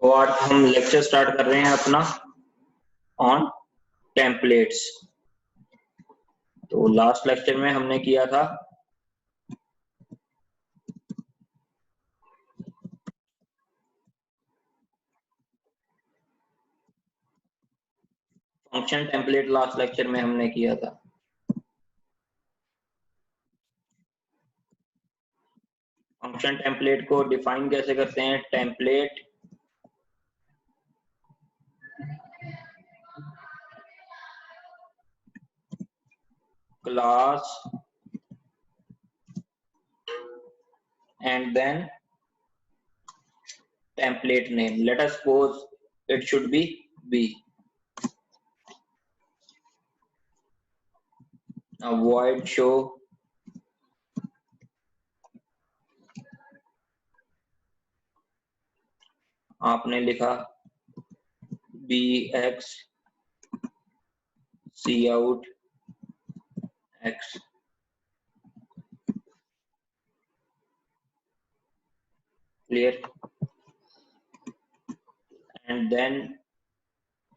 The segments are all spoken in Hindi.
और हम लेक्चर स्टार्ट कर रहे हैं अपना ऑन टेम्पलेट्स। तो लास्ट लेक्चर में हमने किया था फंक्शन टेम्पलेट। लास्ट लेक्चर में हमने किया था फंक्शन टेम्पलेट को डिफाइन कैसे करते हैं। Template class and then template name. Let us suppose it should be B. Now void show आपने लिखा bx cout x, clear, and then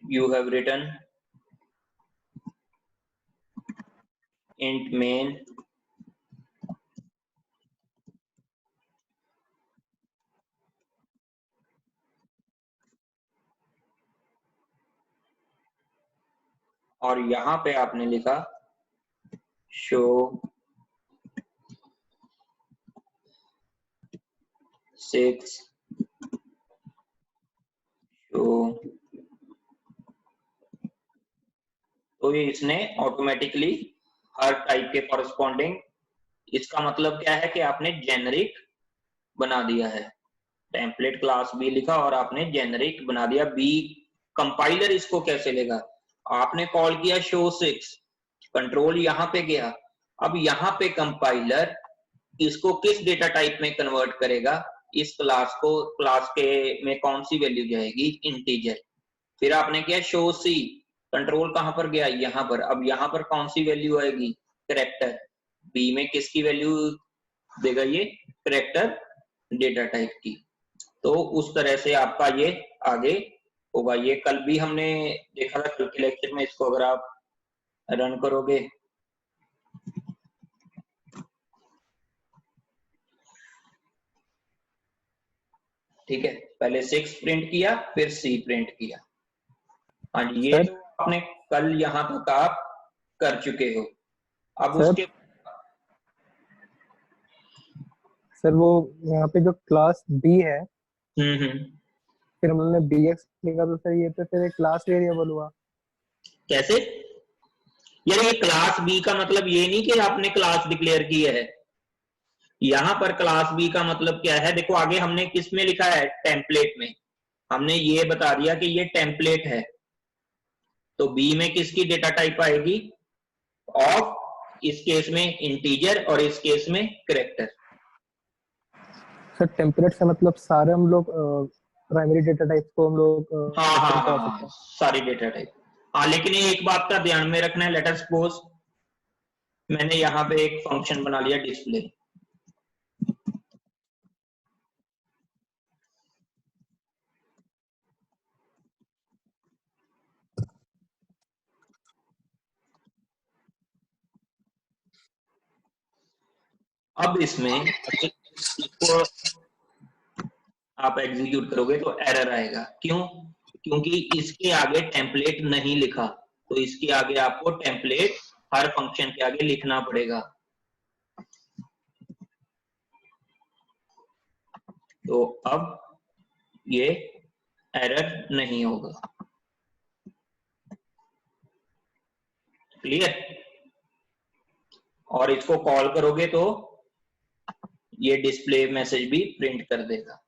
you have written int main और यहां पे आपने लिखा शो सिक्स शो। तो ये इसने ऑटोमेटिकली हर टाइप के कॉरस्पॉन्डिंग, इसका मतलब क्या है कि आपने जेनरिक बना दिया है। टेम्पलेट क्लास बी लिखा और आपने जेनरिक बना दिया। बी कंपाइलर इसको कैसे लेगा, आपने कॉल किया शो सिक्स, कंट्रोल यहां पे गया। अब यहां पे कंपाइलर इसको किस डेटा टाइप में कन्वर्ट करेगा, इस क्लास को, क्लास के में कौन सी वैल्यू जाएगी, इंटीजर। फिर आपने किया शो सी, कंट्रोल कहां पर गया, यहां पर। अब यहां पर कौन सी वैल्यू आएगी, कैरेक्टर। बी में किसकी वैल्यू देगा, ये कैरेक्टर डेटा टाइप की। तो उस तरह से आपका ये आगे होगा। ये कल भी हमने देखा था, कल के लेक्चर में। इसको अगर आप रन करोगे, ठीक है, पहले 6 प्रिंट किया फिर सी प्रिंट किया। हाँ जी, ये तो आपने कल यहाँ तक आप कर चुके हो। अब उसके सर वो यहाँ पे जो क्लास बी है, हम्म, फिर हमने bx लिखा, तो सर ये तो फिर एक क्लास वेरिएबल हुआ। कैसे यार, ये क्लास बी का मतलब ये नहीं कि आपने क्लास डिक्लेयर की है। यहाँ पर क्लास बी का मतलब क्या है, देखो आगे हमने किस में लिखा है, टेम्पलेट में। हमने ये बता दिया कि ये टेम्पलेट है, तो बी में किसकी डेटा टाइप आएगी, ऑफ, इस केस में इंटीजर और इस केस में कैरेक्टर। सर टेम्पलेट से मतलब सारे हम लोग प्राइमरी डेटा टाइप को हम लोग हाँ, सारी डेटा टाइप। हाँ, लेकिन ये एक बात का ध्यान में रखना है। लेट अस सपोज मैंने यहाँ पे एक फंक्शन बना लिया डिस्प्ले। अब इसमें इसको आप एग्जीक्यूट करोगे तो एरर आएगा। क्यों, क्योंकि इसके आगे टेम्पलेट नहीं लिखा, तो इसके आगे आपको टेम्पलेट हर फंक्शन के आगे लिखना पड़ेगा। तो अब ये एरर नहीं होगा। क्लियर। और इसको कॉल करोगे तो ये डिस्प्ले मैसेज भी प्रिंट कर देगा।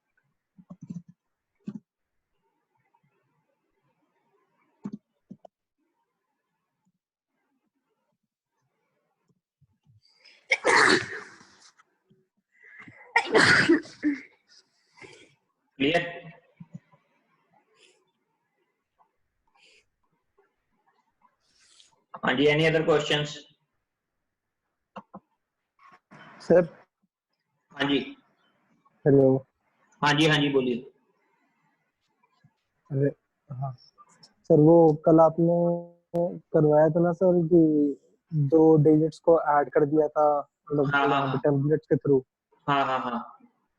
क्लियर। हाँ जी, एनी अदर क्वेश्चंस। सर हाँ जी, हेलो। हाँ जी, हाँ जी, बोलिए। अरे हाँ सर, वो कल आपने करवाया था ना सर कि 2 डिजिट्स को ऐड कर दिया था, मतलब हाँ हाँ यहाँ पे हाँ टेम्पलेट्स के थ्रू। हाँ हाँ हाँ।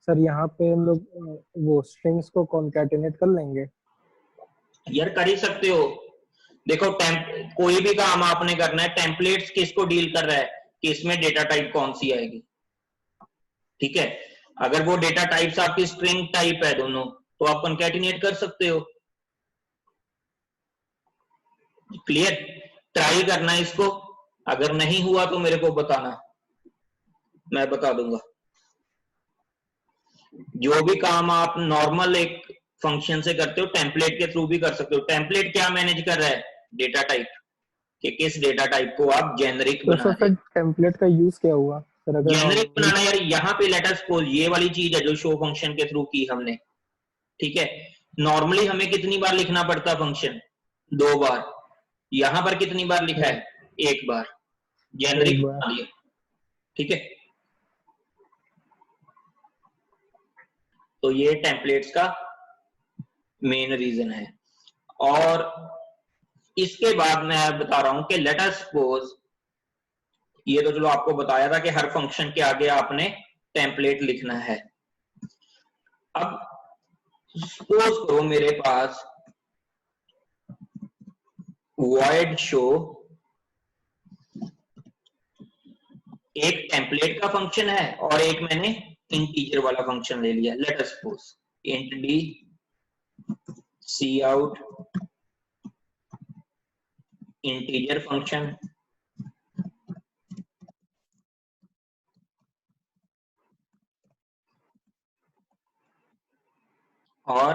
सर यहाँ पे हम लोग वो स्ट्रिंग्स को कॉन्कैटिनेट कर लेंगे। यार कर ही सकते हो। देखो कोई भी काम आपने करना है, टेम्पलेट्स किसको डील कर रहा है कि इसमें डेटा टाइप कौन सी आएगी। ठीक है, अगर वो डेटा टाइप्स आपकी स्ट्रिंग टाइप है दोनों, तो आप कॉन्कैटिनेट कर सकते हो। क्लियर, ट्राई करना इसको, अगर नहीं हुआ तो मेरे को बताना, मैं बता दूंगा। जो भी काम आप नॉर्मल एक फंक्शन से करते हो, टेम्पलेट के थ्रू भी कर सकते हो। टेम्पलेट क्या मैनेज कर रहा है, डेटा टाइप, कि किस डेटा टाइप को आप जेनरिक तो बना सर रहे फिर हो। टेम्पलेट का यूज क्या हुआ सर, अगर जेनरिक हम। बनाना यार, यहाँ पे लेट अस सपोज ये वाली चीज है जो शो फंक्शन के थ्रू की हमने। ठीक है, नॉर्मली हमें कितनी बार लिखना पड़ता फंक्शन, 2 बार। यहां पर कितनी बार लिखा हाँ, है, 1 बार। एक जेनरिक बार। बना दिया। ठीक है, तो ये टेम्पलेट्स का मेन रीजन है। और इसके बाद मैं बता रहा हूं कि लेट अस सपोज, ये तो चलो आपको बताया था कि हर फंक्शन के आगे आपने टेम्पलेट लिखना है। अब सपोज करो मेरे पास void show एक टेम्पलेट का फंक्शन है, और एक मैंने इंटीजर वाला फंक्शन ले लिया। Late us suppose int d cout integer function, और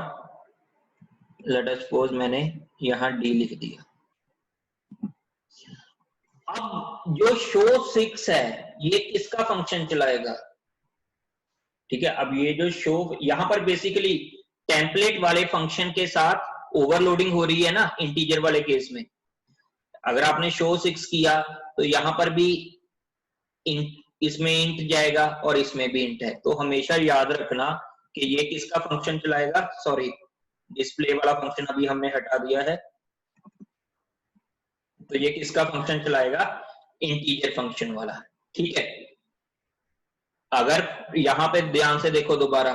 लेट अस सपोज मैंने यहां d लिख दिया। अब जो show6 है, ये किसका फंक्शन चलाएगा। ठीक है, अब ये जो शो, यहां पर बेसिकली टेम्पलेट वाले फंक्शन के साथ ओवरलोडिंग हो रही है ना, इंटीजर वाले केस में। अगर आपने show6 किया तो यहां पर भी इसमें इंट जाएगा और इसमें भी इंट है। तो हमेशा याद रखना कि ये किसका फंक्शन चलाएगा, सॉरी डिस्प्ले वाला फंक्शन अभी हमने हटा दिया है, तो ये किसका फंक्शन चलाएगा, इंटीजर फंक्शन वाला। ठीक है, अगर यहां पे ध्यान से देखो दोबारा,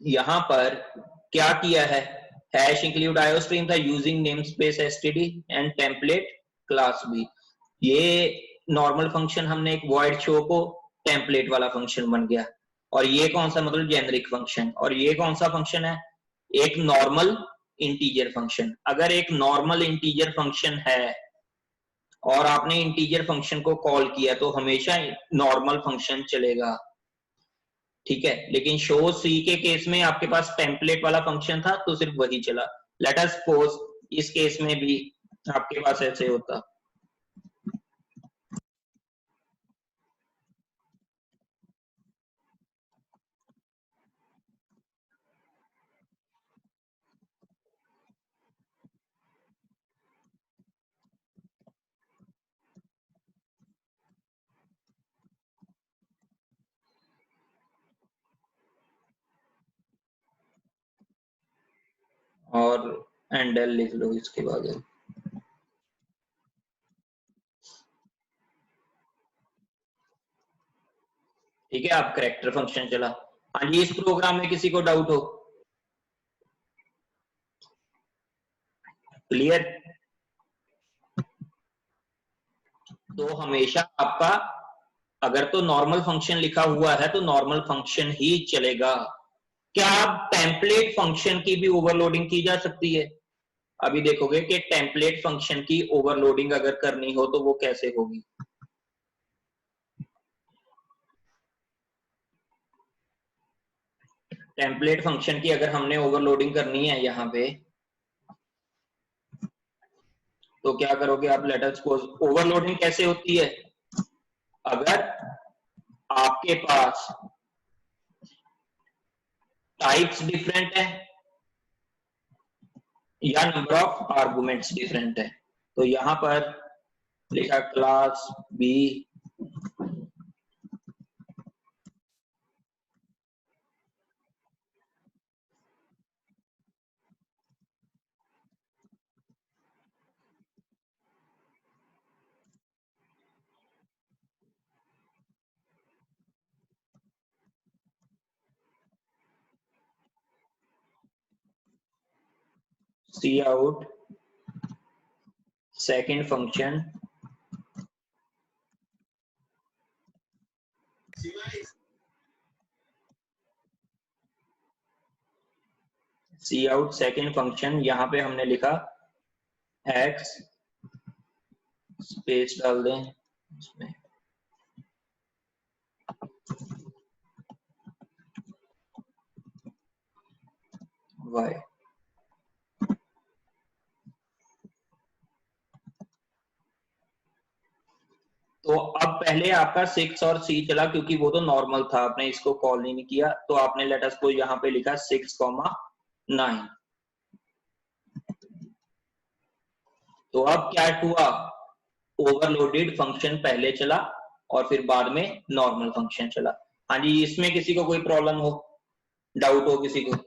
यहां पर क्या किया है, हैश इंक्लूड आयोस्ट्रीम था using name space STD and template class भी। ये नॉर्मल फंक्शन हमने एक वॉइड शो को टेम्पलेट वाला फंक्शन बन गया। और ये कौन सा, मतलब जेनरिक फंक्शन। और ये कौन सा फंक्शन है, एक नॉर्मल इंटीजर फंक्शन। अगर एक नॉर्मल इंटीजर फंक्शन है और आपने इंटीजर फंक्शन को कॉल किया, तो हमेशा नॉर्मल फंक्शन चलेगा। ठीक है, लेकिन शो सी के केस में आपके पास टेम्पलेट वाला फंक्शन था तो सिर्फ वही चला। लेट अस सपोज इस केस में भी आपके पास ऐसे होता। और एंडल लिख लो इसके बाद। ठीक है, आप करेक्टर फंक्शन चला। हाँ जी, इस प्रोग्राम में किसी को डाउट हो, क्लियर। तो हमेशा आपका, अगर तो नॉर्मल फंक्शन लिखा हुआ है तो नॉर्मल फंक्शन ही चलेगा। क्या टेम्पलेट फंक्शन की भी ओवरलोडिंग की जा सकती है। अभी देखोगे कि टेम्पलेट फंक्शन की ओवरलोडिंग अगर करनी हो तो वो कैसे होगी। टेम्पलेट फंक्शन की अगर हमने ओवरलोडिंग करनी है यहाँ पे, तो क्या करोगे आप, लेट अस सपोज ओवरलोडिंग कैसे होती है, अगर आपके पास टाइप्स डिफरेंट है या नंबर ऑफ आर्गुमेंट्स डिफरेंट है। तो यहां पर लिखा class B cout second function cout second function, यहां पे हमने लिखा x स्पेस डाल दें इसमें y। तो अब पहले आपका 6 और c चला क्योंकि वो तो नॉर्मल था, आपने इसको कॉल नहीं किया, तो आपने लेट अस सपोज यहाँ पे लिखा 6,9। तो अब क्या हुआ, ओवरलोडेड फंक्शन पहले चला और फिर बाद में नॉर्मल फंक्शन चला। हाँ जी, इसमें किसी को कोई प्रॉब्लम हो, डाउट हो किसी को?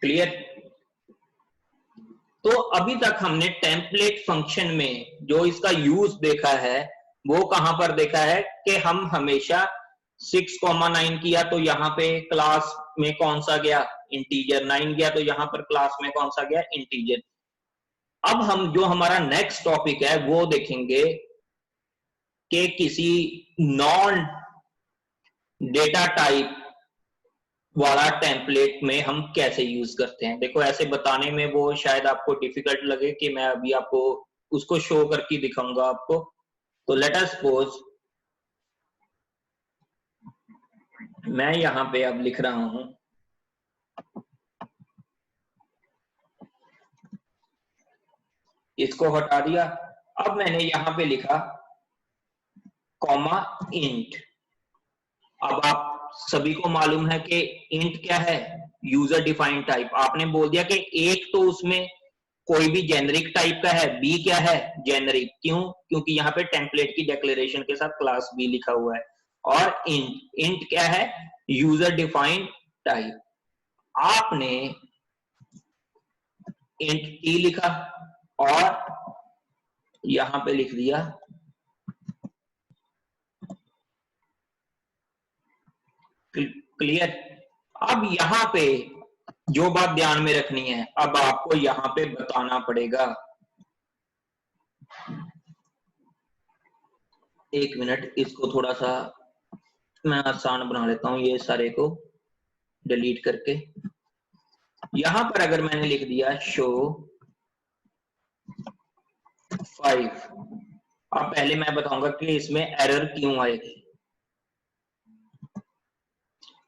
क्लियर? तो अभी तक हमने टेम्पलेट फंक्शन में जो इसका यूज देखा है वो कहां पर देखा है कि हम हमेशा 6,9 किया तो यहाँ पे क्लास में कौन सा गया, इंटीजर। 9 गया तो यहाँ पर क्लास में कौन सा गया, इंटीजर। अब हम जो हमारा नेक्स्ट टॉपिक है वो देखेंगे कि किसी नॉन डेटा टाइप वाला टेम्पलेट में हम कैसे यूज करते हैं। देखो ऐसे बताने में वो शायद आपको डिफिकल्ट लगे कि मैं अभी आपको उसको शो करके दिखाऊंगा आपको। तो लेट अस सपोज मैं यहां पे अब लिख रहा हूं इसको हटा दिया, अब मैंने यहां पे लिखा कॉमा इंट। अब आप सभी को मालूम है कि इंट क्या है, यूजर डिफाइंड टाइप। आपने बोल दिया कि एक तो उसमें कोई भी जेनरिक टाइप का है, बी क्या है, जेनरिक। क्यों? क्योंकि यहाँ पे टेम्पलेट की डिक्लेरेशन के साथ क्लास बी लिखा हुआ है। और इंट क्या है, यूजर डिफाइंड टाइप। आपने इंट टी लिखा और यहां पे लिख दिया क्लियर। अब यहां पे जो बात ध्यान में रखनी है, अब आपको यहां पे बताना पड़ेगा। एक मिनट, इसको थोड़ा सा मैं आसान बना लेता हूं, ये सारे को डिलीट करके। यहां पर अगर मैंने लिख दिया शो 5, अब पहले मैं बताऊंगा कि इसमें एरर क्यों आएगी।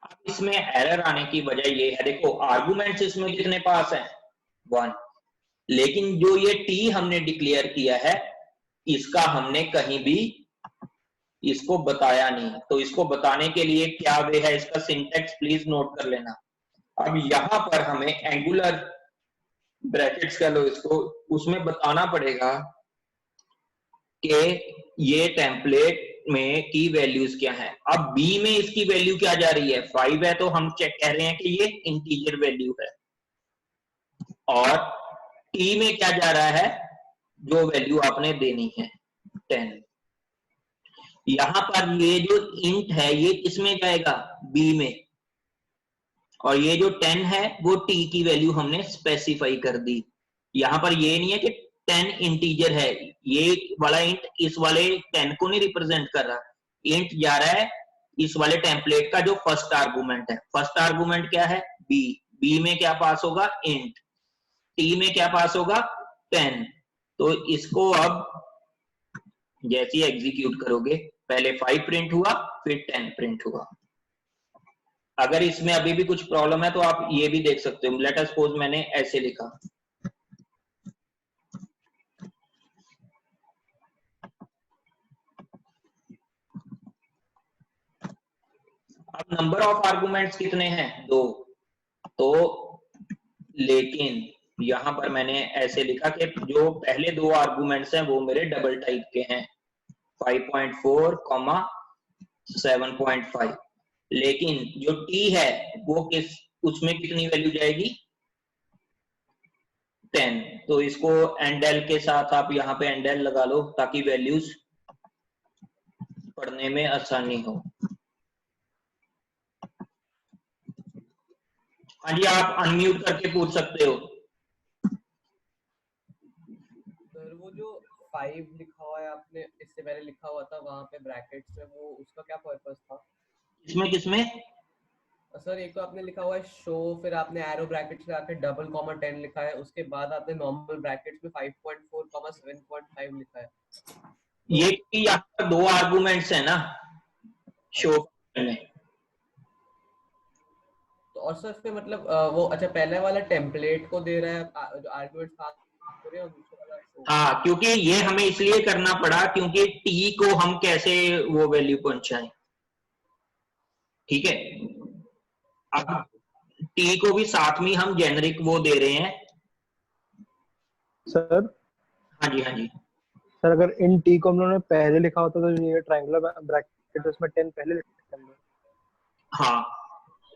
अब इसमें एरर आने की वजह ये है, देखो आर्गुमेंट्स इसमें कितने पास हैं, 1। लेकिन जो ये टी हमने डिक्लेयर किया है इसका हमने कहीं भी इसको बताया नहीं। तो इसको बताने के लिए क्या वे है, इसका सिंटेक्स प्लीज नोट कर लेना। अब यहां पर हमें एंगुलर ब्रैकेट्स कह लो इसको, उसमें बताना पड़ेगा कि ये टेम्पलेट में की वैल्यूज क्या है। अब बी में इसकी वैल्यू क्या जा रही है, 5 है, तो हम चेक कह रहे हैं कि ये इंटीजर वैल्यू है। और टी में क्या जा रहा है, जो वैल्यू आपने देनी है 10। यहां पर ये जो इंट है ये किसमें जाएगा, बी में। और ये जो 10 है वो टी की वैल्यू हमने स्पेसिफाई कर दी। यहां पर ये नहीं है कि 10 इंटीजर है, ये वाला इंट इस वाले 10 को नहीं रिप्रेजेंट कर रहा। इंट जा रहा है इस वाले टेम्पलेट का जो फर्स्ट आर्गुमेंट है। फर्स्ट आर्गुमेंट क्या है, बी। बी में क्या पास होगा, इंट। टी में क्या पास होगा, 10। तो इसको अब जैसे ही एग्जीक्यूट करोगे, पहले 5 प्रिंट हुआ फिर 10 प्रिंट हुआ। अगर इसमें अभी भी कुछ प्रॉब्लम है तो आप ये भी देख सकते हो। लेट अस सपोज मैंने ऐसे लिखा, अब नंबर ऑफ आर्गुमेंट्स कितने हैं, 2। तो लेकिन यहां पर मैंने ऐसे लिखा कि जो पहले 2 आर्गुमेंट्स हैं वो मेरे डबल टाइप के हैं, 5.4, 7.5। लेकिन जो टी है वो किस, उसमें कितनी वैल्यू जाएगी, 10। तो इसको एंडेल के साथ आप यहाँ पे एंडेल लगा लो ताकि वैल्यूज पढ़ने में आसानी हो। हाँ जी, आप अनम्यूट करके पूछ सकते हो। सर वो जो 5 लिखा हुआ है आपने इससे पहले लिखा हुआ था वहां पे ब्रैकेट्स में, वो उसका क्या पर्पस था? किसमें किसमें? सर एक तो आपने लिखा हुआ है शो, फिर आपने एरो ब्रैकेट्स में आके डबल कॉमा 10 लिखा है, उसके बाद आपने नॉर्मल ब्रैकेट्स में 5.4 कॉमा 7.5 लिखा है। ये यहाँ पर 2 आर्गुमेंट्स है ना शो में। तो और सर इसमें मतलब वो अच्छा पहले वाला टेम्पलेट को दे रहा है जो आर्गुमेंट्स पास हो रहे हैं, और दूसरा वाला शो। हाँ, क्योंकि ये हमें इसलिए करना पड़ा क्योंकि टी को हम कैसे वो वैल्यू पहुंचाएं, ठीक है। अब टी को भी साथ में हम जेनरिक वो दे रहे हैं। सर हाँ जी, हाँ जी। सर अगर इन टी को हम लोगों ने पहले लिखा होता तो ये ट्रायंगुलर ब्रैकेट उसमें 10 पहले लिखते हम लोग। हाँ,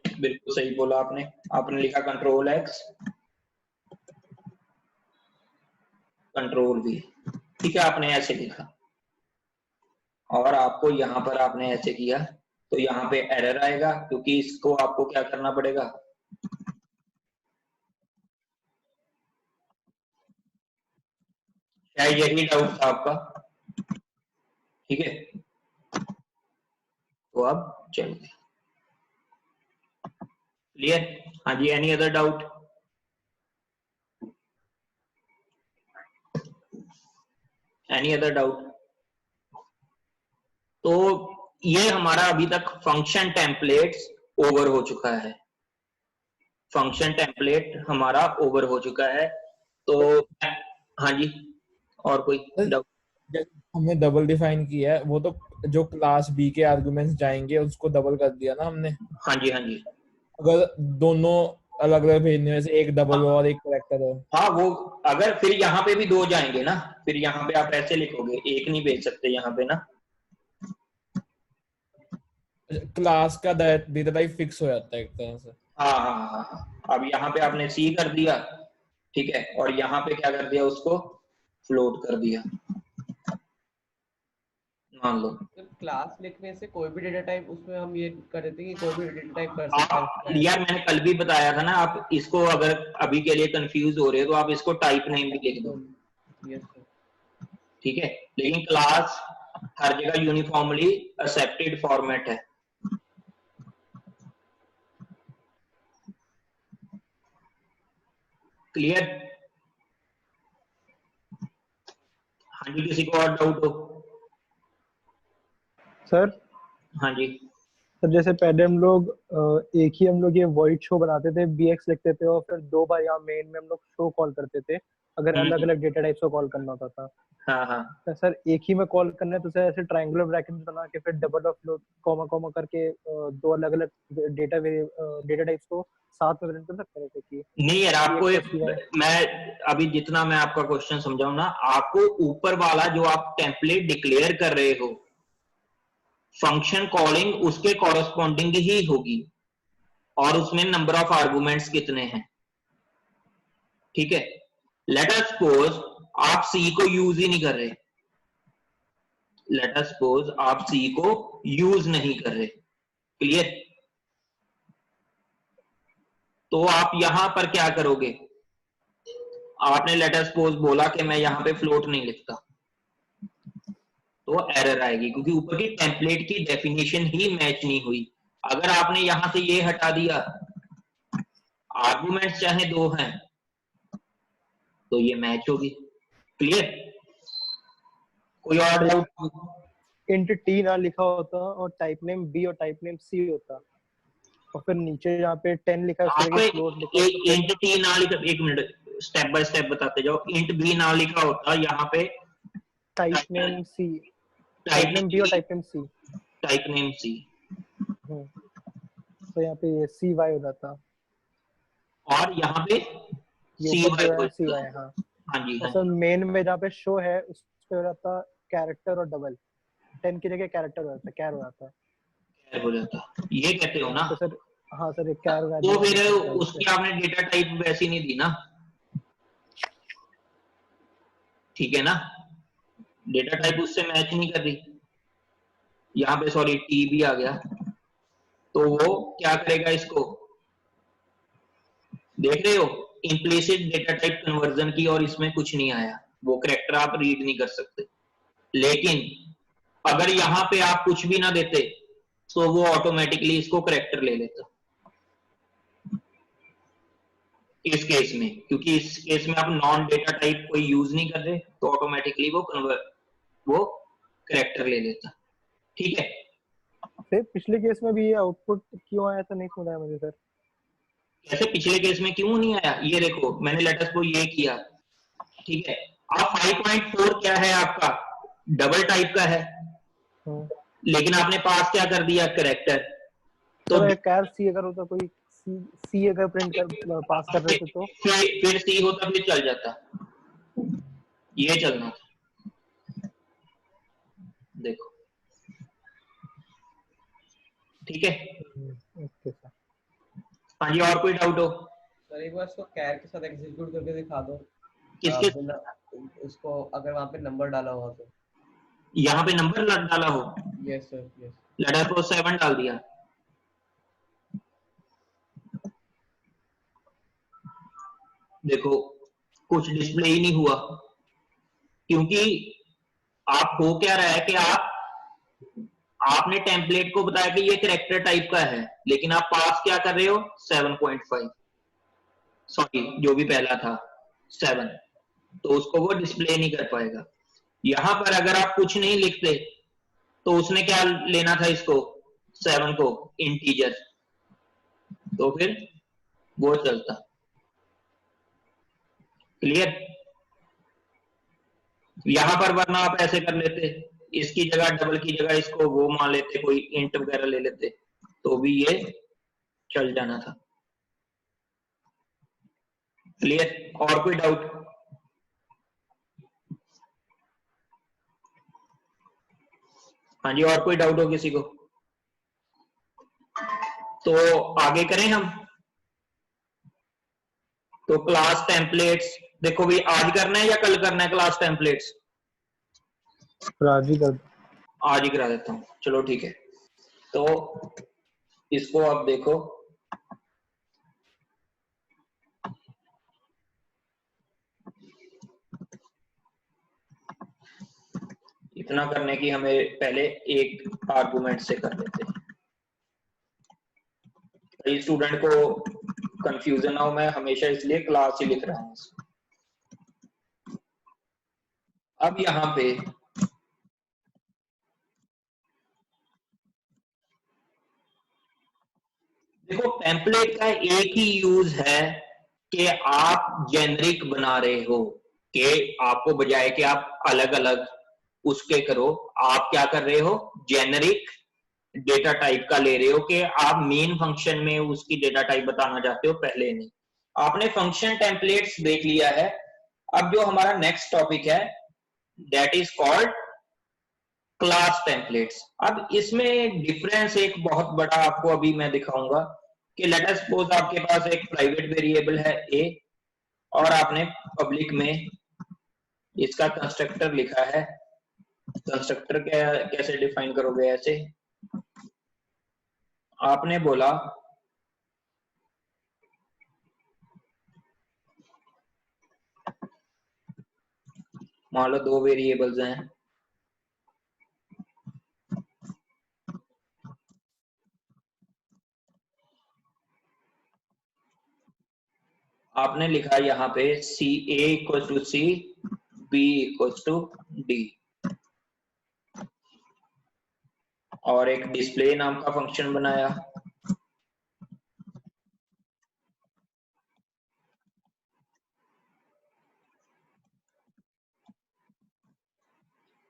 बिल्कुल सही बोला आपने। आपने लिखा कंट्रोल एक्स कंट्रोल वी, ठीक है, आपने ऐसे लिखा और आपको यहाँ पर आपने ऐसे किया तो यहाँ पे एरर आएगा क्योंकि इसको आपको क्या करना पड़ेगा, शायद यही डाउट था आपका, ठीक है। तो अब चलिए क्लियर। हाँ जी, any other doubt? Any other doubt? तो ये हमारा अभी तक फंक्शन टेम्पलेट्स ओवर हो चुका है, फंक्शन टेम्पलेट हमारा ओवर हो चुका है। तो हाँ जी, और कोई डाउट? हमने डबल डिफाइन किया है, वो तो जो क्लास बी के आर्गुमेंट्स जाएंगे उसको डबल कर दिया ना हमने। हाँ जी, हाँ जी। अगर दोनों अलग अलग भेजने में से एक डबल हो और एक करेक्टर हो। हाँ, वो अगर फिर यहाँ पे भी 2 जाएंगे ना, फिर यहाँ पे आप ऐसे लिखोगे, एक नहीं भेज सकते यहाँ पे ना। क्लास का डेटा टाइप फिक्स हो जाता है एक तरह से। हाँ हाँ हाँ हाँ। अब यहाँ पे आपने सी कर दिया, ठीक है, और यहाँ पे क्या कर दिया, उसको फ्लोट कर दिया, मान लो। क्लास लिखने से कोई भी डेटा टाइप उसमें हम ये कर देते हैं कि कोई भी डेटा टाइप कर सकते आप हैं। यार मैंने कल भी बताया था ना, आप इसको अगर अभी के लिए कंफ्यूज हो रहे हो तो आप इसको टाइप नेम भी लिख दो, यस सर। ठीक है। लेकिन क्लास हर जगह यूनिफॉर्मली एक्सेप्टेड फॉर्मेट है। क्लियर? हाँ जी, किसी को और डाउट हो? सर हाँ जी। सर जैसे पहले हम लोग एक ही हम लोग ये वॉइड शो बनाते थे, bx लिखते थे और फिर 2 बार यहाँ मेन में हम लोग शो कॉल करते थे अगर अलग अलग डेटा टाइप्स को कॉल करना होता था। हाँ हाँ तो सर एक ही में कॉल करना है तो सर ऐसे ट्रायंगुलर ब्रैकेट्स बना के फिर डबल ऑफ कॉमा कॉमा करके 2 अलग अलग डेटा टाइप्स को साथ में प्रेजेंट कर सकते हैं कि नहीं यार, आपको CX मैं अभी जितना मैं आपका क्वेश्चन समझाऊं ना, आपको ऊपर वाला जो आप टेम्पलेट डिक्लेयर कर रहे हो, फंक्शन कॉलिंग उसके कॉरस्पॉन्डिंग ही होगी और उसमें नंबर ऑफ आर्गुमेंट्स कितने हैं, ठीक है। लेट अस सपोज आप सी को यूज ही नहीं कर रहे, लेट अस सपोज आप सी को यूज नहीं कर रहे, क्लियर। तो आप यहां पर क्या करोगे, आपने लेट अस सपोज बोला कि मैं यहां पे फ्लोट नहीं लिखता, तो एरर आएगी क्योंकि ऊपर की टेम्पलेट की डेफिनेशन ही मैच नहीं हुई। अगर आपने यहां से ये हटा दिया, आर्गुमेंट्स चाहे 2 हैं तो ये मैच होगी, क्लियर। कोई और डाउट? इंट टी ना लिखा होता और टाइप नेम बी और टाइप नेम सी होता और फिर नीचे यहाँ पे 10 लिखा है उसके आपको जगह फ्लोट लिखा हो तो फिर इंट टी ना लिखा, एक मिनट स्टेप बाय स्टेप बताते जाओ। इंट बी ना लिखा होता यहाँ पे टाइप नेम सी, टाइप टाइप नेम बी और टाइप नेम सी, नेम सी, तो यहाँ पे सी वाई हो जाता, और यहाँ पे ये सी ऊपर वाई जो हो है सी वाई। जाता। हाँ हाँ जी, और हाँ सर जी, मेन में जहाँ पे शो है उस पे हो जाता कैरेक्टर और डबल, 10 की जगह कैरेक्टर हो जाता, कैर हो जाता। कैर हो जाता, ये कहते हो ना। तो सर हाँ सर एक कैर तो वैल्यू आ फिर जाता है उसकी आपने डेटा टाइप वैसी नहीं दी ना, ठीक है ना, डेटा टाइप उससे मैच नहीं कर रही। यहाँ पे सॉरी टी भी आ गया, तो वो क्या करेगा, इसको देख रहे हो, इम्प्लिसिट डेटा टाइप कन्वर्जन की, और इसमें कुछ नहीं आया, वो कैरेक्टर आप रीड नहीं कर सकते। लेकिन अगर यहाँ पे आप कुछ भी ना देते तो वो ऑटोमेटिकली इसको कैरेक्टर ले लेता इस केस में, क्योंकि इस केस में आप नॉन डेटा टाइप कोई यूज नहीं कर रहे, तो ऑटोमेटिकली वो कैरेक्टर ले लेता। ठीक है, फिर पिछले केस में भी ये आउटपुट क्यों आया था नहीं समझ आया मुझे सर। जैसे पिछले केस में क्यों नहीं आया, ये देखो मैंने लेटस को ये किया, ठीक है, अब 5.4 क्या है आपका, डबल टाइप का है, लेकिन आपने पास क्या कर दिया, कैरेक्टर। तो कैर सी अगर होता, कोई सी अगर प्रिंट कर पास कर रहे थे तो फिर सी होता, फिर चल जाता, ये चलना था। देखो ठीक है, ओके सर। हाँ जी, और कोई डाउट हो? सर एक बार इसको कैर के साथ एग्जीक्यूट करके दिखा दो। किसके? उसको अगर वहाँ पे नंबर डाला हुआ तो, यहाँ पे नंबर डाला हो? Yes sir, yes. लेटर को 7 डाल दिया, देखो कुछ डिस्प्ले ही नहीं हुआ, क्योंकि आप हो क्या रहा है कि आपने टेम्पलेट को बताया कि ये कैरेक्टर टाइप का है, लेकिन आप पास क्या कर रहे हो, 7.5, सॉरी जो भी पहला था 7, तो उसको वो डिस्प्ले नहीं कर पाएगा। यहां पर अगर आप कुछ नहीं लिखते तो उसने क्या लेना था, इसको 7 को इंटीजर, तो फिर वो चलता। क्लियर? यहां पर वरना आप ऐसे कर लेते, इसकी जगह डबल की जगह इसको वो मान लेते, कोई इंट वगैरह ले लेते, तो भी ये चल जाना था। क्लियर? और कोई डाउट? हाँ जी, और कोई डाउट हो किसी को? तो आगे करें हम। तो क्लास टेम्पलेट्स देखो भी, आज करना है या कल करना है क्लास टेम्पलेट्स? आज ही कर। आज ही करा देता हूँ, चलो ठीक है। तो इसको आप देखो, इतना करने की हमें पहले एक आर्गुमेंट से कर लेते हैं, कई स्टूडेंट को कंफ्यूजन ना हो, मैं हमेशा इसलिए क्लास ही लिख रहा हूँ। अब यहाँ पे देखो, टेम्पलेट का एक ही यूज है कि आप जेनरिक बना रहे हो, कि आपको बजाय कि आप अलग अलग उसके करो, आप क्या कर रहे हो, जेनरिक डेटा टाइप का ले रहे हो, कि आप मेन फंक्शन में उसकी डेटा टाइप बताना चाहते हो, पहले नहीं। आपने फंक्शन टेम्पलेट्स देख लिया है। अब जो हमारा नेक्स्ट टॉपिक है, that is called class templates. अब इसमें डिफरेंस एक बहुत बड़ा आपको अभी मैं दिखाऊंगा, कि लेट अस सपोज आपके पास एक प्राइवेट वेरिएबल है a, और आपने पब्लिक में इसका कंस्ट्रक्टर लिखा है। कंस्ट्रक्टर कैसे डिफाइन करोगे, ऐसे आपने बोला मान लो दो वेरिएबल्स हैं, आपने लिखा यहाँ पे C a equal to C, b equal to D, और एक डिस्प्ले नाम का फंक्शन बनाया।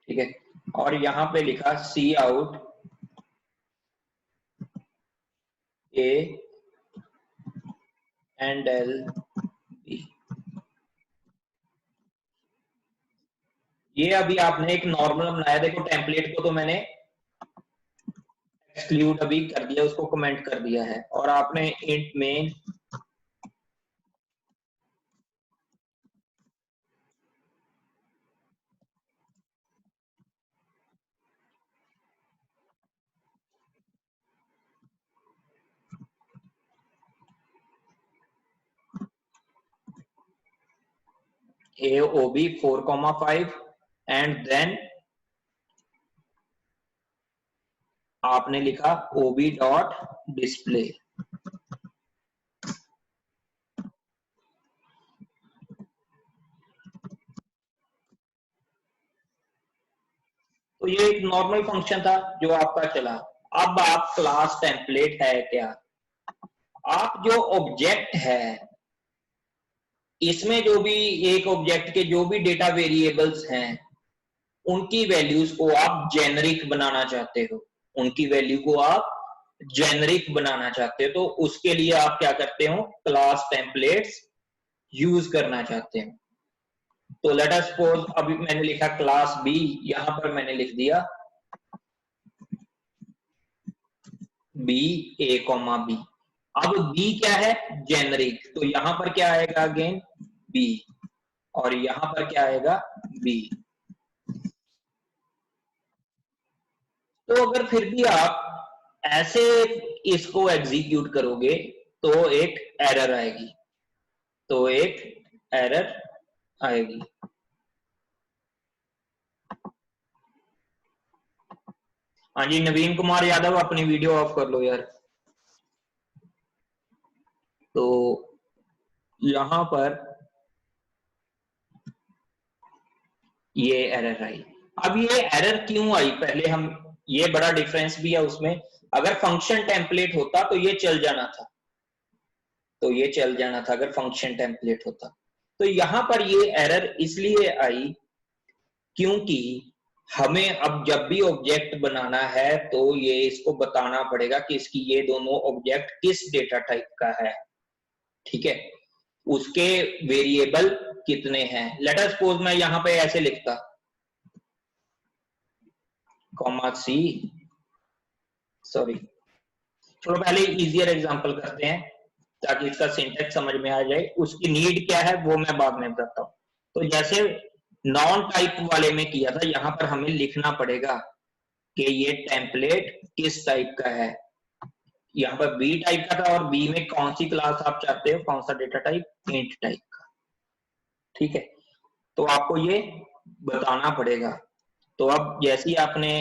ठीक है, और यहाँ पे लिखा cout a endl b. ये अभी आपने एक नॉर्मल बनाया, देखो टेम्पलेट को तो मैंने एक्सक्लूड अभी कर दिया, उसको कमेंट कर दिया है, और आपने इंट में AOB 4,5 एंड देन आपने लिखा OB डॉट डिस्प्ले। तो ये एक नॉर्मल फंक्शन था जो आपका चला। अब आप क्लास टेम्पलेट है क्या, आप जो ऑब्जेक्ट है इसमें जो भी एक ऑब्जेक्ट के जो भी डेटा वेरिएबल्स हैं उनकी वैल्यूज को आप जेनरिक बनाना चाहते हो, उनकी वैल्यू को आप जेनरिक बनाना चाहते हो, तो उसके लिए आप क्या करते हो, क्लास टेम्पलेट्स यूज करना चाहते हो। तो लेट अस सपोज अभी मैंने लिखा क्लास बी, यहां पर मैंने लिख दिया बी ए कॉमा बी। अब बी क्या है, जेनरिक, तो यहां पर क्या आएगा अगेन बी, और यहां पर क्या आएगा बी। तो अगर फिर भी आप ऐसे इसको एग्जीक्यूट करोगे तो एक एरर आएगी, तो एक एरर आएगी। हाँ जी, नवीन कुमार यादव अपनी वीडियो ऑफ कर लो यार। तो यहां पर ये एरर आई। अब ये एरर क्यों आई, पहले हम, ये बड़ा डिफरेंस भी है उसमें। अगर फंक्शन टेम्पलेट होता तो ये चल जाना था, तो ये चल जाना था अगर फंक्शन टेम्पलेट होता। तो यहां पर ये एरर इसलिए आई क्योंकि हमें अब जब भी ऑब्जेक्ट बनाना है तो ये इसको बताना पड़ेगा कि इसकी ये दोनों ऑब्जेक्ट किस डेटा टाइप का है, ठीक है, उसके वेरिएबल कितने हैं। लेट अस सपोज मैं यहां पे ऐसे लिखता कॉमा सी, सॉरी, चलो पहले इजियर एग्जांपल करते हैं ताकि इसका सिंटेक्स समझ में आ जाए, उसकी नीड क्या है वो मैं बाद में बताता हूं। तो जैसे नॉन टाइप वाले में किया था, यहां पर हमें लिखना पड़ेगा कि ये टेम्पलेट किस टाइप का है। यहाँ पर बी टाइप का था और बी में कौन सी क्लास आप चाहते हो, कौन सा डेटा टाइप, इंट टाइप का, ठीक है। तो आपको ये बताना पड़ेगा। तो अब जैसे ही आपने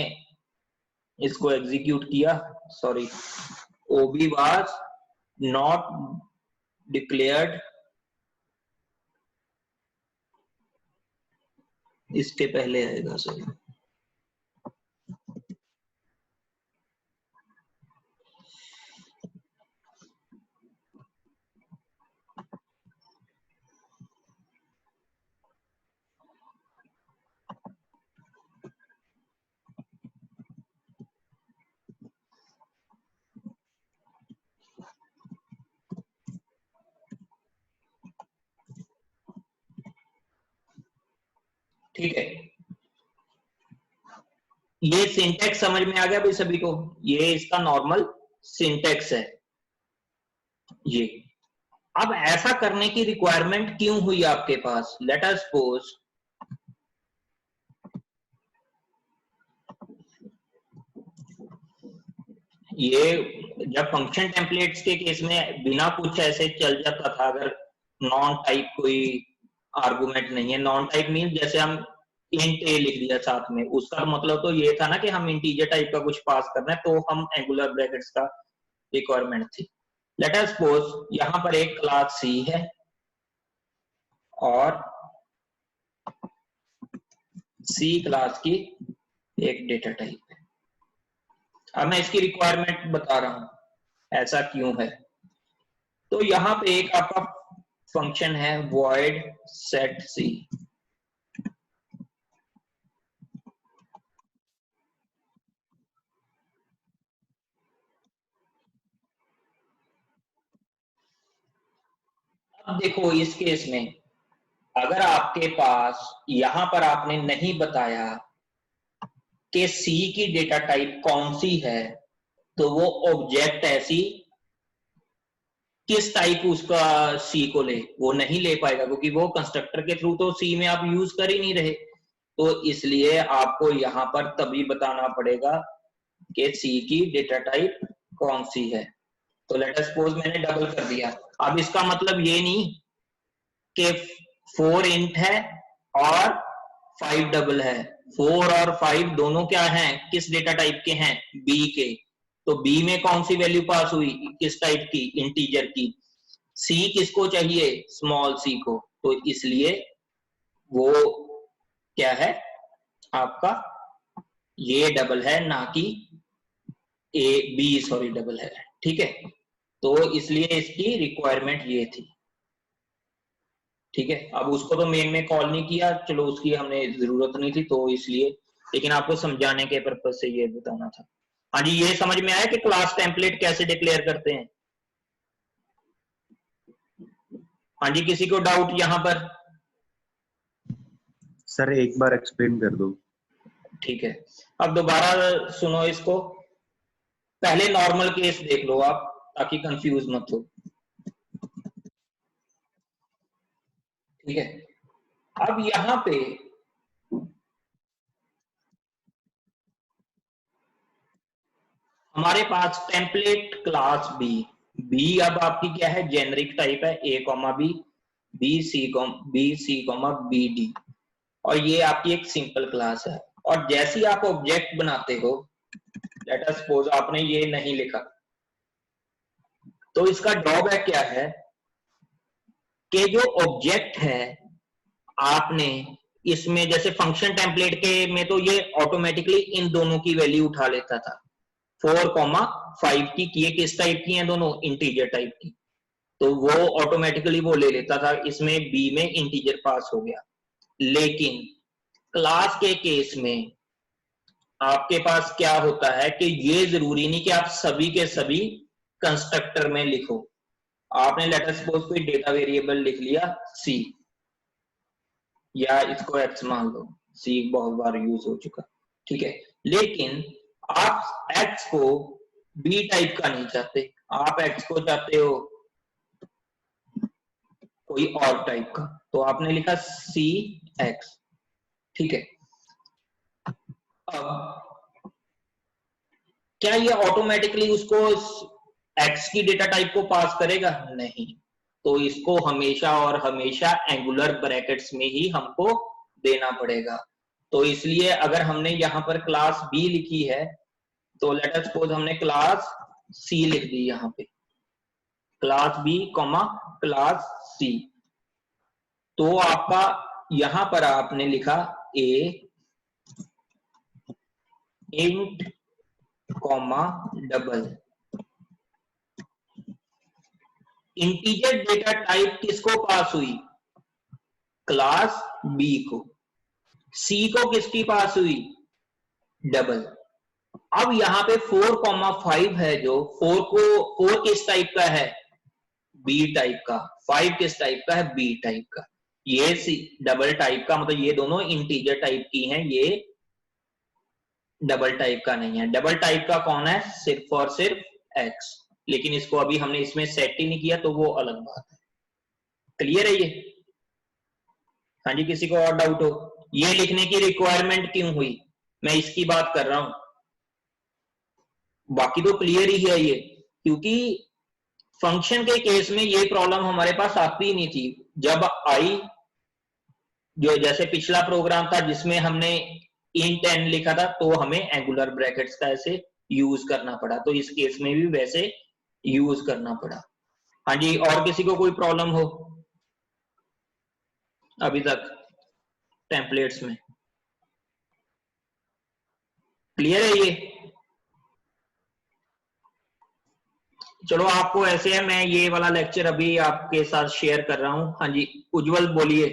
इसको एग्जीक्यूट किया, sorry, OB was not declared, इसके पहले आएगा, सॉरी, ठीक है। ये सिंटेक्स समझ में आ गया भाई सभी को, ये इसका नॉर्मल सिंटेक्स है ये। अब ऐसा करने की रिक्वायरमेंट क्यों हुई आपके पास, लेट अस सपोज ये जब फंक्शन टेम्पलेट्स के केस में बिना कुछ ऐसे चल जाता था, अगर नॉन टाइप कोई आर्गुमेंट नहीं है, नॉन टाइप मीन जैसे हम इंट ए लिख दिया साथ में, उसका मतलब तो ये था ना कि हम इंटीजर टाइप का कुछ पास करना है, तो हम एंगुलर ब्रैकेट्स का रिक्वायरमेंट थी। लेट अस सपोज यहां पर एक क्लास सी है और सी क्लास की एक डेटा टाइप है। अब मैं इसकी रिक्वायरमेंट बता रहा हूं ऐसा क्यों है। तो यहां पे एक आपका फंक्शन है void set c, अब देखो इस केस में अगर आपके पास यहां पर आपने नहीं बताया कि सी की डेटा टाइप कौन सी है, तो वो ऑब्जेक्ट ऐसी किस टाइप उसका सी को ले, वो नहीं ले पाएगा, क्योंकि वो कंस्ट्रक्टर के थ्रू तो सी में आप यूज कर ही नहीं रहे। तो इसलिए आपको यहां पर तभी बताना पड़ेगा कि सी की डेटा टाइप कौन सी है। तो लेट अस सपोज मैंने डबल कर दिया। अब इसका मतलब ये नहीं कि 4 इंट है और 5 डबल है। 4 और 5 दोनों क्या हैं, किस डेटा टाइप के हैं, बी के। तो बी में कौन सी वैल्यू पास हुई, किस टाइप की, इंटीजर की। सी किसको चाहिए, स्मॉल सी को, तो इसलिए वो क्या है आपका, ये डबल है ना कि ए बी सॉरी डबल है, ठीक है। तो इसलिए इसकी रिक्वायरमेंट ये थी, ठीक है। अब उसको तो मेन में कॉल नहीं किया, चलो उसकी हमने जरूरत नहीं थी तो इसलिए, लेकिन आपको समझाने के पर्पज से ये बताना था। हाँ जी, ये समझ में आया कि क्लास टेम्पलेट कैसे डिक्लेयर करते हैं। हाँ जी, किसी को डाउट यहाँ पर? सर एक बार एक्सप्लेन कर दो। ठीक है, अब दोबारा सुनो इसको। पहले नॉर्मल केस देख लो आप, ताकि कंफ्यूज मत हो, ठीक है। अब यहां पे हमारे पास टेम्पलेट क्लास बी, बी अब आपकी क्या है, जेनरिक टाइप है, A comma B, B C comma B D, और ये आपकी एक सिंपल क्लास है। और जैसे ही आप ऑब्जेक्ट बनाते हो, लेट अस सपोज आपने ये नहीं लिखा, तो इसका ड्रॉबैक क्या है कि जो ऑब्जेक्ट है आपने इसमें, जैसे फंक्शन टेम्पलेट के में तो ये ऑटोमेटिकली इन दोनों की वैल्यू उठा लेता था, 4,5 की, ये किस टाइप की हैं दोनों, इंटीजर टाइप की, तो वो ऑटोमेटिकली वो ले लेता था। इसमें बी में इंटीजर पास हो गया। लेकिन क्लास के केस में आपके पास क्या होता है कि ये जरूरी नहीं कि आप सभी के सभी कंस्ट्रक्टर में लिखो। आपने लेट अस सपोज कोई डेटा वेरिएबल लिख लिया सी, या इसको एक्स मान लो, सी बहुत बार यूज हो चुका, ठीक है। लेकिन आप एक्स को बी टाइप का नहीं चाहते, आप एक्स को चाहते हो कोई और टाइप का, तो आपने लिखा सी एक्स, ठीक है। अब क्या ये ऑटोमेटिकली उसको एक्स की डेटा टाइप को पास करेगा, नहीं। तो इसको हमेशा और हमेशा एंगुलर ब्रैकेट्स में ही हमको देना पड़ेगा। तो इसलिए अगर हमने यहां पर क्लास बी लिखी है, तो लेट अस सपोज हमने क्लास सी लिख दी, यहां पे class B comma class C, तो आपका यहां पर आपने लिखा A int comma double, integer data type किसको पास हुई, क्लास बी को। सी को किसकी पास हुई, डबल। अब यहां पे 4,5 है, जो 4 किस टाइप का है, बी टाइप का, 5 किस टाइप का है, बी टाइप का। ये सी डबल टाइप का, मतलब ये दोनों इंटीजर टाइप की हैं, ये डबल टाइप का नहीं है। डबल टाइप का कौन है, सिर्फ और सिर्फ एक्स, लेकिन इसको अभी हमने इसमें सेट ही नहीं किया, तो वो अलग बात है। क्लियर है ये? हाँ जी, किसी को और डाउट हो? ये लिखने की रिक्वायरमेंट क्यों हुई, मैं इसकी बात कर रहा हूं, बाकी तो क्लियर ही है ये। क्योंकि फंक्शन के केस में ये प्रॉब्लम हमारे पास आती ही नहीं थी। जब आई, जो जैसे पिछला प्रोग्राम था जिसमें हमने इंट n लिखा था, तो हमें एंगुलर ब्रैकेट्स का ऐसे यूज करना पड़ा, तो इस केस में भी वैसे यूज करना पड़ा। हाँ जी, और किसी को कोई प्रॉब्लम हो अभी तक टेम्पलेट्स में? क्लियर है ये? चलो, आपको ऐसे है, मैं ये वाला लेक्चर अभी आपके साथ शेयर कर रहा हूँ। हाँ जी, उज्जवल बोलिए।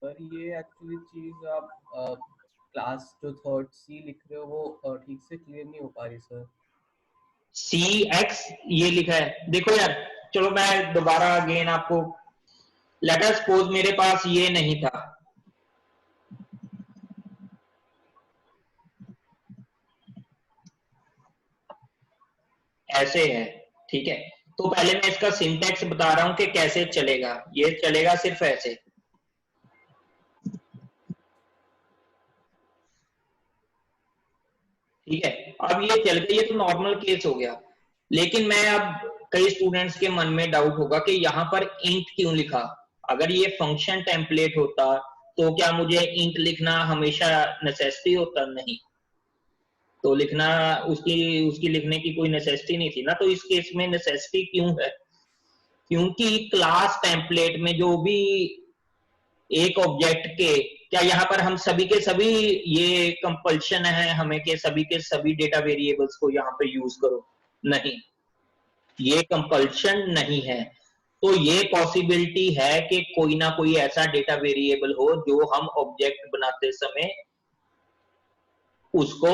सर ये एक्चुअली चीज आप क्लास जो थर्ड सी लिख रहे हो वो ठीक से क्लियर नहीं हो पा रही सर। सी एक्स ये लिखा है, देखो यार, चलो मैं दोबारा अगेन आपको, लेट अस सपोज मेरे पास ये नहीं था, ऐसे है, ठीक है। तो पहले मैं इसका सिंटैक्स बता रहा हूं कि कैसे चलेगा। ये चलेगा सिर्फ ऐसे, ठीक है। अब ये चल गया, ये तो नॉर्मल केस हो गया। लेकिन मैं अब, कई स्टूडेंट्स के मन में डाउट होगा कि यहाँ पर इंट क्यों लिखा। अगर ये फंक्शन टेम्पलेट होता तो क्या मुझे इंट लिखना हमेशा नेसेसिटी होता? नहीं, तो लिखना उसकी लिखने की कोई नेसेसिटी नहीं थी ना। तो इस केस में नेसेसिटी क्यों है? क्योंकि क्लास टेम्पलेट में जो भी एक ऑब्जेक्ट के, क्या यहाँ पर हम सभी के सभी ये कंपल्शन है हमें के सभी डेटा वेरिएबल्स को यहाँ पे यूज करो? नहीं, ये कंपल्शन नहीं है। तो ये पॉसिबिलिटी है कि कोई ना कोई ऐसा डेटा वेरिएबल हो जो हम ऑब्जेक्ट बनाते समय उसको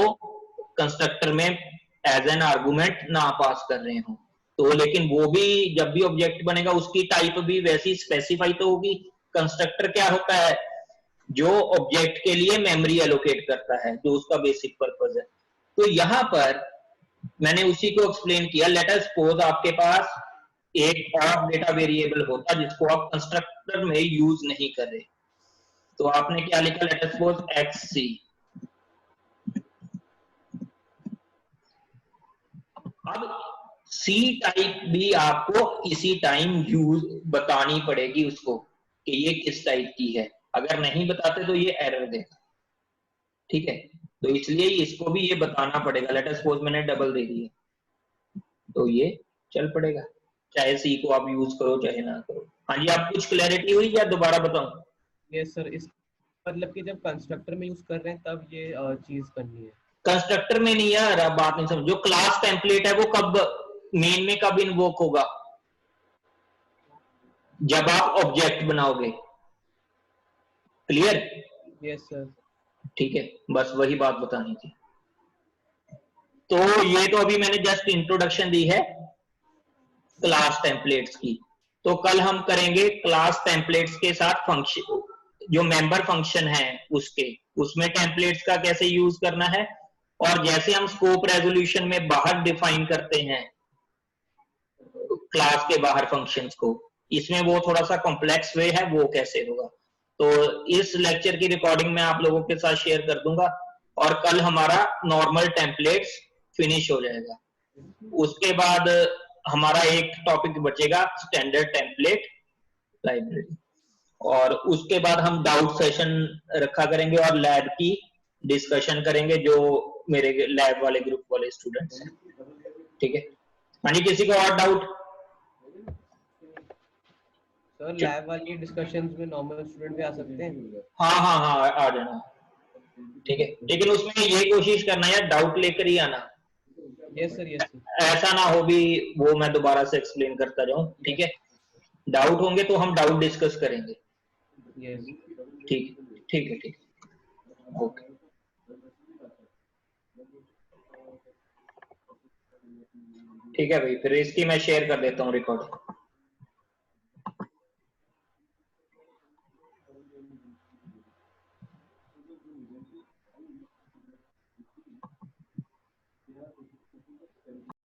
कंस्ट्रक्टर में एज एन आर्गुमेंट ना पास कर रहे हो। तो लेकिन वो भी जब भी ऑब्जेक्ट बनेगा उसकी टाइप भी वैसी स्पेसिफाई तो होगी। कंस्ट्रक्टर क्या होता है? जो ऑब्जेक्ट के लिए मेमोरी एलोकेट करता है, जो उसका बेसिक पर्पस है। तो यहां पर मैंने उसी को एक्सप्लेन किया। लेट अस सपोज आपके पास एक और डेटा वेरिएबल होता जिसको आप कंस्ट्रक्टर में यूज नहीं कर रहे, तो आपने क्या लिखा? Late us suppose xc। अब सी टाइप भी आपको इसी टाइम यूज बतानी पड़ेगी उसको कि ये किस टाइप की है। अगर नहीं बताते तो ये एरर देगा, ठीक है? तो इसलिए इसको भी ये बताना पड़ेगा। लेट अस सपोज मैंने डबल दे दिया तो ये चल पड़ेगा, चाहे सी को आप यूज करो चाहे ना करो। हाँ जी, आप कुछ क्लैरिटी हुई या दोबारा बताऊं? यस सर, इस मतलब कि जब कंस्ट्रक्टर में यूज कर रहे हैं तब ये चीज करनी है। कंस्ट्रक्टर में नहीं यार, आप बात नहीं समझो। क्लास टेम्पलेट है वो कब मेन में कब इन्वोक होगा? जब आप ऑब्जेक्ट बनाओगे। क्लियर? Yes sir. ठीक है, बस वही बात बतानी थी। तो ये तो अभी मैंने जस्ट इंट्रोडक्शन दी है क्लास टेम्पलेट्स की। तो कल हम करेंगे क्लास टेम्पलेट्स के साथ फंक्शन, जो मेंबर फंक्शन है उसमें टेम्पलेट्स का कैसे यूज करना है। और जैसे हम स्कोप रेजोल्यूशन में बाहर डिफाइन करते हैं क्लास के बाहर फंक्शंस को, इसमें वो थोड़ा सा कॉम्प्लेक्स वे है, वो कैसे होगा। तो इस लेक्चर की रिकॉर्डिंग मैं आप लोगों के साथ शेयर कर दूंगा और कल हमारा नॉर्मल टेम्पलेट्स फिनिश हो जाएगा। उसके बाद हमारा एक टॉपिक बचेगा स्टैंडर्ड टेम्पलेट लाइब्रेरी, और उसके बाद हम डाउट सेशन रखा करेंगे और लैब की डिस्कशन करेंगे जो मेरे लैब वाले ग्रुप वाले स्टूडेंट्स हैं। ठीक है? हाँ जी, किसी को और डाउट? सर लैब वाली डिस्कशंस में नॉर्मल स्टूडेंट भी आ सकते हैं? हाँ हाँ हाँ, आ जाना। ठीक है, लेकिन उसमें ये कोशिश करना यार डाउट लेकर ही आना। Yes sir, yes sir. ऐसा ना हो भी वो मैं दोबारा से एक्सप्लेन करता जाऊं। ठीक है? डाउट होंगे तो हम डाउट डिस्कस करेंगे। यस। ठीक ठीक है, ठीक है, ओके। ठीक है भाई, फिर इसकी मैं शेयर कर देता हूँ रिकॉर्ड।